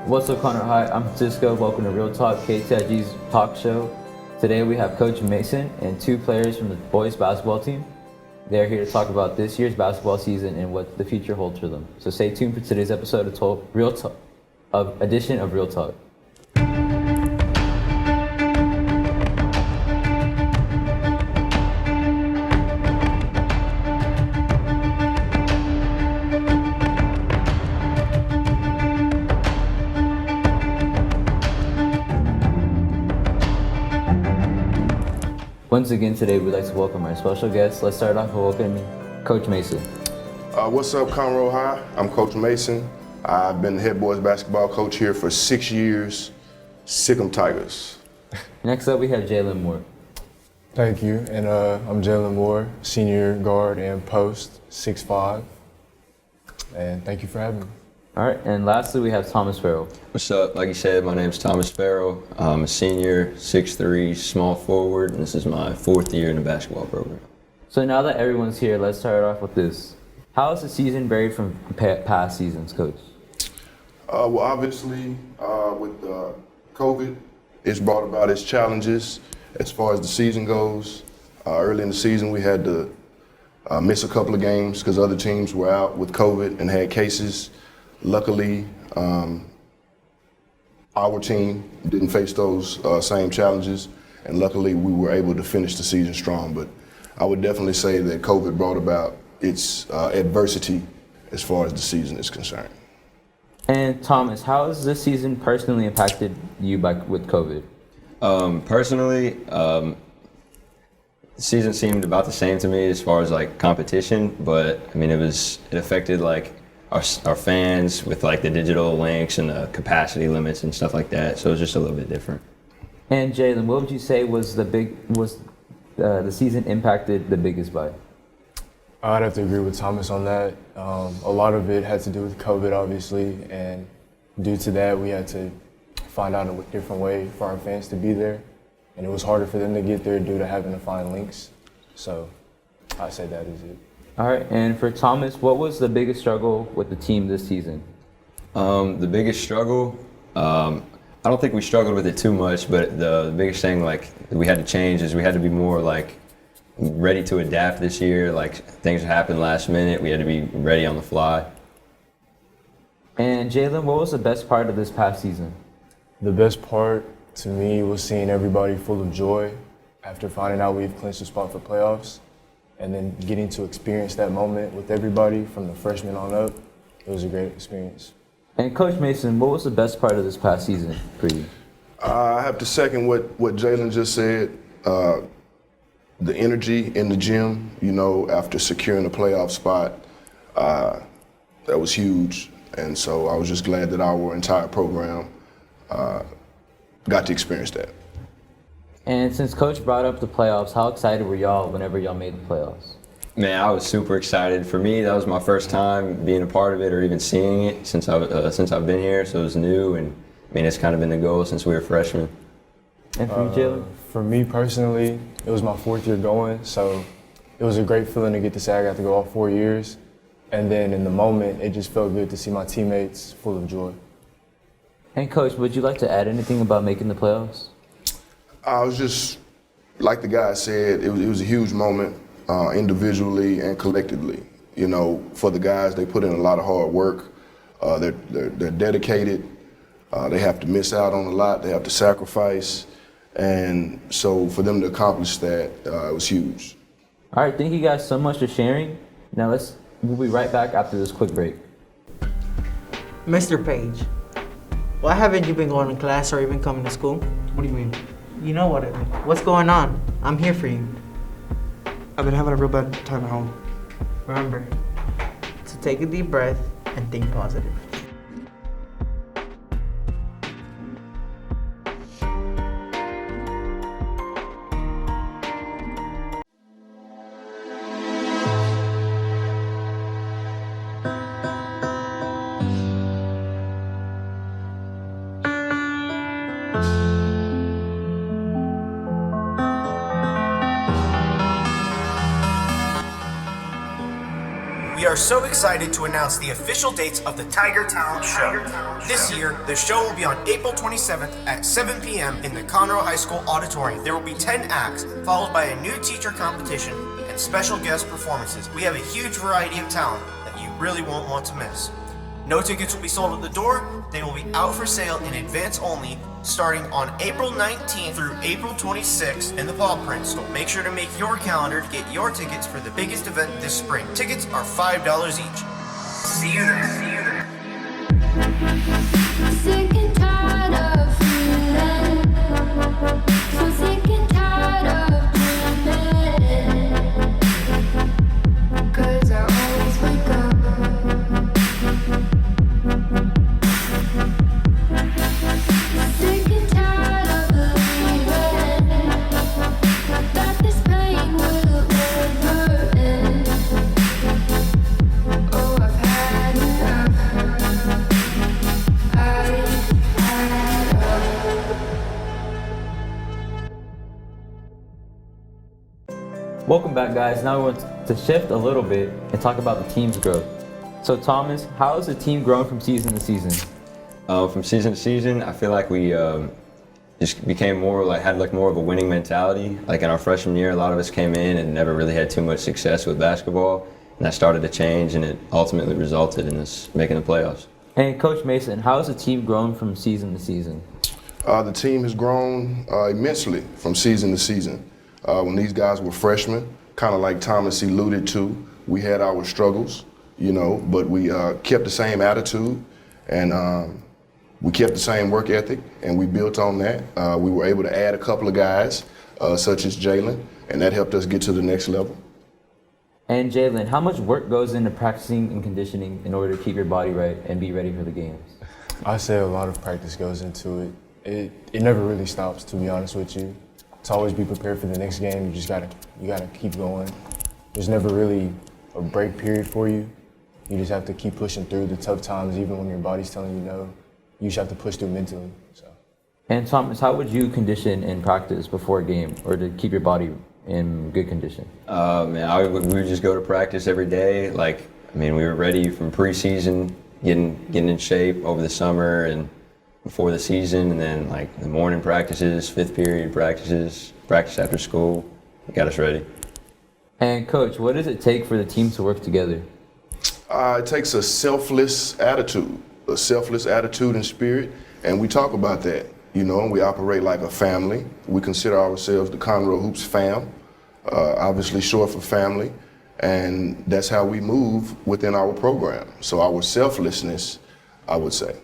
What's up, Connor? Hi, I'm Cisco. Welcome to Real Talk, KTIG's talk show. Today we have Coach Mason and two players from the boys basketball team. They're here to talk about this year's basketball season and what the future holds for them. So stay tuned for today's episode of edition of Real Talk. Once again today, we'd like to welcome our special guest. Let's start off with welcoming Coach Mason. What's up, Conroe High? I'm Coach Mason. I've been the head boys basketball coach here for 6 years. Sick'em Tigers. Next up, we have Jalen Moore. Thank you, and I'm Jalen Moore, senior guard and post, 6'5", and thank you for having me. All right, and lastly, we have Thomas Farrell. What's up? Like you said, my name's Thomas Farrell. I'm a senior, 6'3", small forward, and this is my 4th year in the basketball program. So now that everyone's here, let's start off with this. How has the season varied from past seasons, Coach? Well, obviously, with COVID, it's brought about its challenges as far as the season goes. Early in the season, we had to miss a couple of games because other teams were out with COVID and had cases. Luckily, our team didn't face those same challenges, and luckily we were able to finish the season strong. But I would definitely say that COVID brought about its adversity as far as the season is concerned. And Thomas, how has this season personally impacted you with COVID? Personally, the season seemed about the same to me as far as like competition, but I mean it affected like our fans with like the digital links and the capacity limits and stuff like that. So it was just a little bit different. And Jalen, what would you say was the season impacted the biggest by? I'd have to agree with Thomas on that. A lot of it had to do with COVID, obviously, and due to that, we had to find out a different way for our fans to be there, and it was harder for them to get there due to having to find links. So I'd say that is it. All right, and for Thomas, what was the biggest struggle with the team this season? The biggest struggle, I don't think we struggled with it too much, but the biggest thing like we had to change is we had to be more like ready to adapt this year. Like things happened last minute, we had to be ready on the fly. And Jalen, what was the best part of this past season? The best part to me was seeing everybody full of joy after finding out we've clinched a spot for playoffs, and then getting to experience that moment with everybody from the freshmen on up. It was a great experience. And Coach Mason, what was the best part of this past season for you? I have to second what Jalen just said. The energy in the gym, after securing a playoff spot, that was huge. And so I was just glad that our entire program got to experience that. And since Coach brought up the playoffs, how excited were y'all whenever y'all made the playoffs? Man, I was super excited. For me, that was my first time being a part of it or even seeing it since I've been here, so it was new, and I mean, it's kind of been the goal since we were freshmen. And for you, Jalen? For me personally, it was my 4th year going, so it was a great feeling to get to say I got to go all 4 years. And then in the moment, it just felt good to see my teammates full of joy. And Coach, would you like to add anything about making the playoffs? I was just, like the guy said, it was a huge moment individually and collectively. For the guys, they put in a lot of hard work. They're dedicated. They have to miss out on a lot. They have to sacrifice. And so for them to accomplish that, it was huge. All right, thank you guys so much for sharing. Now we'll be right back after this quick break. Mr. Page, why haven't you been going to class or even coming to school? What do you mean? You know what I mean. What's going on? I'm here for you. I've been having a real bad time at home. Remember to take a deep breath and think positive. We are so excited to announce the official dates of the Tiger Talent Show. This year, the show will be on April 27th at 7 p.m. in the Conroe High School auditorium. There will be 10 acts, followed by a new teacher competition and special guest performances. We have a huge variety of talent that you really won't want to miss. No tickets will be sold at the door. They will be out for sale in advance only, starting on April 19th through April 26th in the paw print. So make sure to make your calendar to get your tickets for the biggest event this spring. Tickets are $5 each. See you there. See you there. Sick and tired of feeling, so sick and tired of dreaming, 'cause I always wake up. Sick and tired of believing that this pain will never end. Oh, I've had enough. Welcome back, guys. Now we want to shift a little bit and talk about the team's growth. So, Thomas, how has the team grown from season to season? From season to season, I feel like we just became had more of a winning mentality. Like in our freshman year, a lot of us came in and never really had too much success with basketball, and that started to change, and it ultimately resulted in us making the playoffs. And Coach Mason, how has the team grown from season to season? The team has grown immensely from season to season. When these guys were freshmen, kind of like Thomas alluded to, we had our struggles, but we kept the same attitude, and we kept the same work ethic, and we built on that. We were able to add a couple of guys, such as Jalen, and that helped us get to the next level. And Jalen, how much work goes into practicing and conditioning in order to keep your body right and be ready for the games? I say a lot of practice goes into it. It never really stops, to be honest with you. To always be prepared for the next game, you gotta keep going. There's never really a break period for you. You just have to keep pushing through the tough times, even when your body's telling you no. You just have to push through mentally. So. And Thomas, how would you condition and practice before a game or to keep your body in good condition? We would just go to practice every day. We were ready from preseason, getting in shape over the summer and before the season, and then the morning practices, fifth period practices, practice after school, got us ready. And Coach, what does it take for the team to work together? It takes a selfless attitude and spirit, and we talk about that, and we operate like a family. We consider ourselves the Conroe Hoops fam, obviously short for family, and that's how we move within our program. So our selflessness, I would say.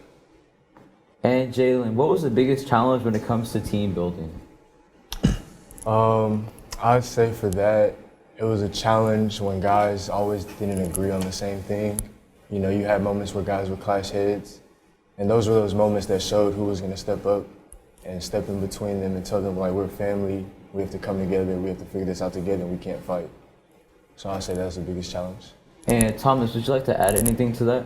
And Jalen, what was the biggest challenge when it comes to team building? I'd say for that, it was a challenge when guys always didn't agree on the same thing. You had moments where guys would clash heads, and those were those moments that showed who was going to step up and step in between them and tell them, we're family, we have to come together, we have to figure this out together, we can't fight. So I'd say that's the biggest challenge. And Thomas, would you like to add anything to that?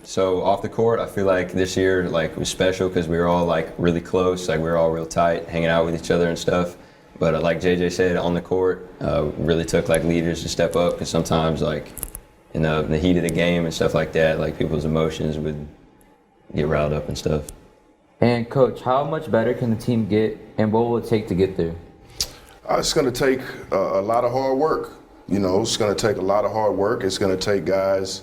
So off the court, I feel like this year was special because we were all really close, we were all real tight, hanging out with each other and stuff. But like JJ said, on the court, really took leaders to step up because sometimes in the heat of the game and stuff like that, people's emotions would get riled up and stuff. And Coach, how much better can the team get, and what will it take to get there? It's going to take a lot of hard work. It's going to take a lot of hard work. It's going to take guys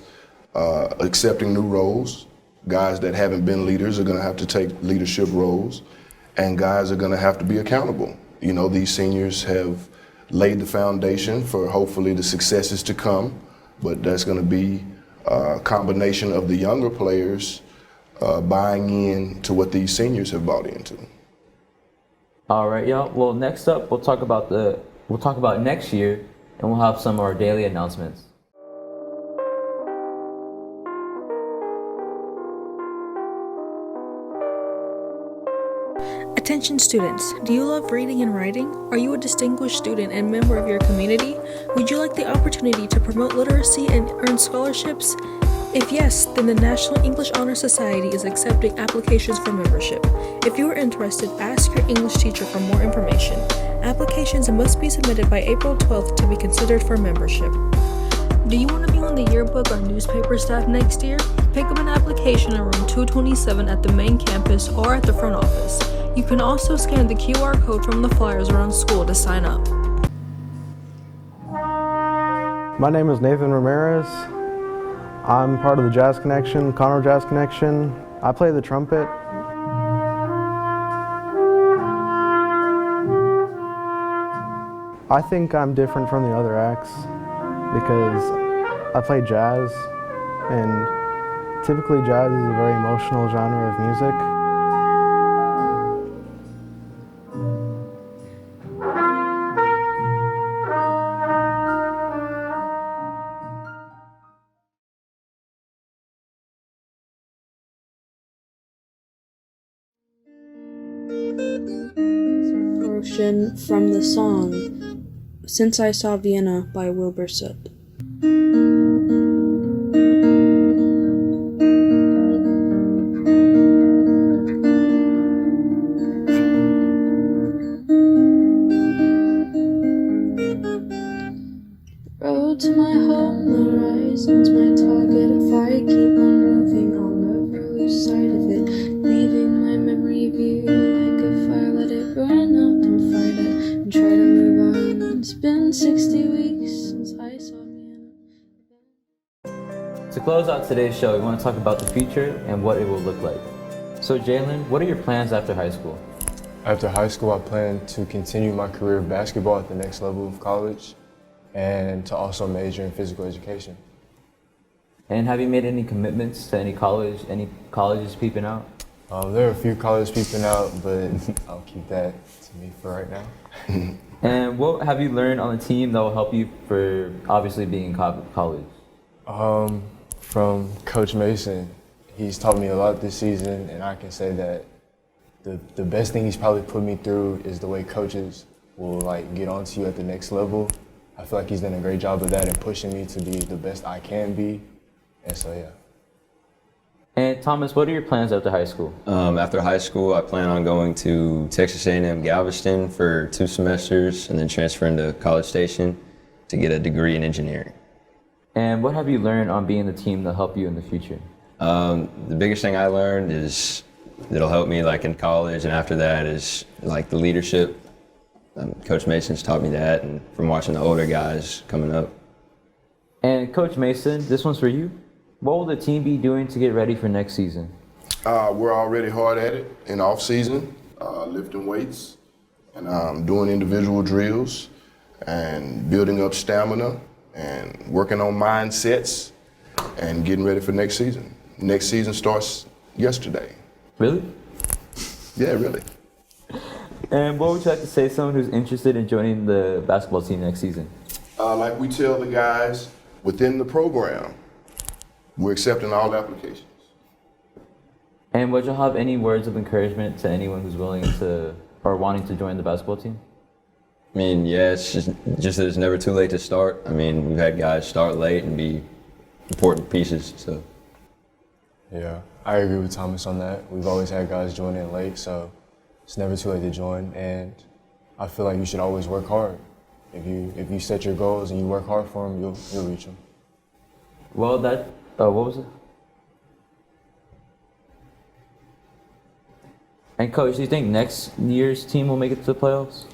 accepting new roles. Guys that haven't been leaders are going to have to take leadership roles, and guys are going to have to be accountable. These seniors have laid the foundation for hopefully the successes to come, but that's going to be a combination of the younger players buying in to what these seniors have bought into. All right, y'all. Well, next up, we'll talk about next year, and we'll have some of our daily announcements. Attention students, do you love reading and writing? Are you a distinguished student and member of your community? Would you like the opportunity to promote literacy and earn scholarships? If yes, then the National English Honor Society is accepting applications for membership. If you are interested, ask your English teacher for more information. Applications must be submitted by April 12th to be considered for membership. Do you want to be on the yearbook or newspaper staff next year? Pick up an application in room 227 at the main campus or at the front office. You can also scan the QR code from the flyers around school to sign up. My name is Nathan Ramirez. I'm part of the Jazz Connection, Conroe Jazz Connection. I play the trumpet. I think I'm different from the other acts because I play jazz, and typically jazz is a very emotional genre of music. Portion from the song Since I Saw Vienna by Wilbur Soot. Road to my home, the horizon's my target. If I keep on moving, I'll never lose sight of it. Leaving my memory view like a fire, let it burn out, don't fight it, and try to move on. It's been 60 weeks since I saw Vienna. To close out today's show, we want to talk about the future and what it will look like. So Jalen, what are your plans after high school? After high school, I plan to continue my career of basketball at the next level of college and to also major in physical education. And have you made any commitments to any colleges peeping out? There are a few colleges peeping out, but I'll keep that to me for right now. And what have you learned on the team that will help you for obviously being in college? From Coach Mason, he's taught me a lot this season, and I can say that the best thing he's probably put me through is the way coaches will get onto you at the next level. I feel like he's done a great job of that and pushing me to be the best I can be, and so yeah. And Thomas, what are your plans after high school? After high school, I plan on going to Texas A&M Galveston for 2 semesters and then transferring to College Station to get a degree in engineering. And what have you learned on being the team that'll help you in the future? The biggest thing I learned is that'll help me in college, and after that is the leadership. Coach Mason's taught me that, and from watching the older guys coming up. And Coach Mason, this one's for you. What will the team be doing to get ready for next season? We're already hard at it in off season, lifting weights and doing individual drills and building up stamina and working on mindsets and getting ready for next season. Next season starts yesterday. Really? Yeah, really. And what would you like to say to someone who's interested in joining the basketball team next season? Like we tell the guys within the program, we're accepting all applications. And would you have any words of encouragement to anyone who's willing to or wanting to join the basketball team? I mean, yeah, it's just that it's never too late to start. I mean, we've had guys start late and be important pieces, so. Yeah, I agree with Thomas on that. We've always had guys join in late, so it's never too late to join, and I feel like you should always work hard. If you set your goals and you work hard for them, you'll reach them. Well, what was it? And Coach, do you think next year's team will make it to the playoffs?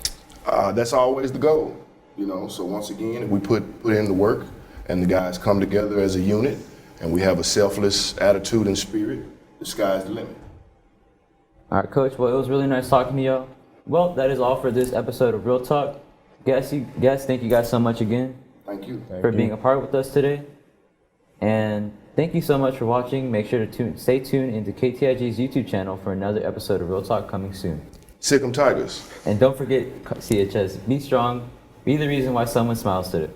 That's always the goal, So once again, if we put in the work and the guys come together as a unit and we have a selfless attitude and spirit, the sky's the limit. All right, Coach. Well, it was really nice talking to y'all. Well, that is all for this episode of Real Talk. Guys, thank you guys so much again. Thank you. For being a part with us today. And thank you so much for watching. Make sure to stay tuned into KTIG's YouTube channel for another episode of Real Talk coming soon. Sick 'em Tigers. And don't forget, CHS, be strong, be the reason why someone smiles today.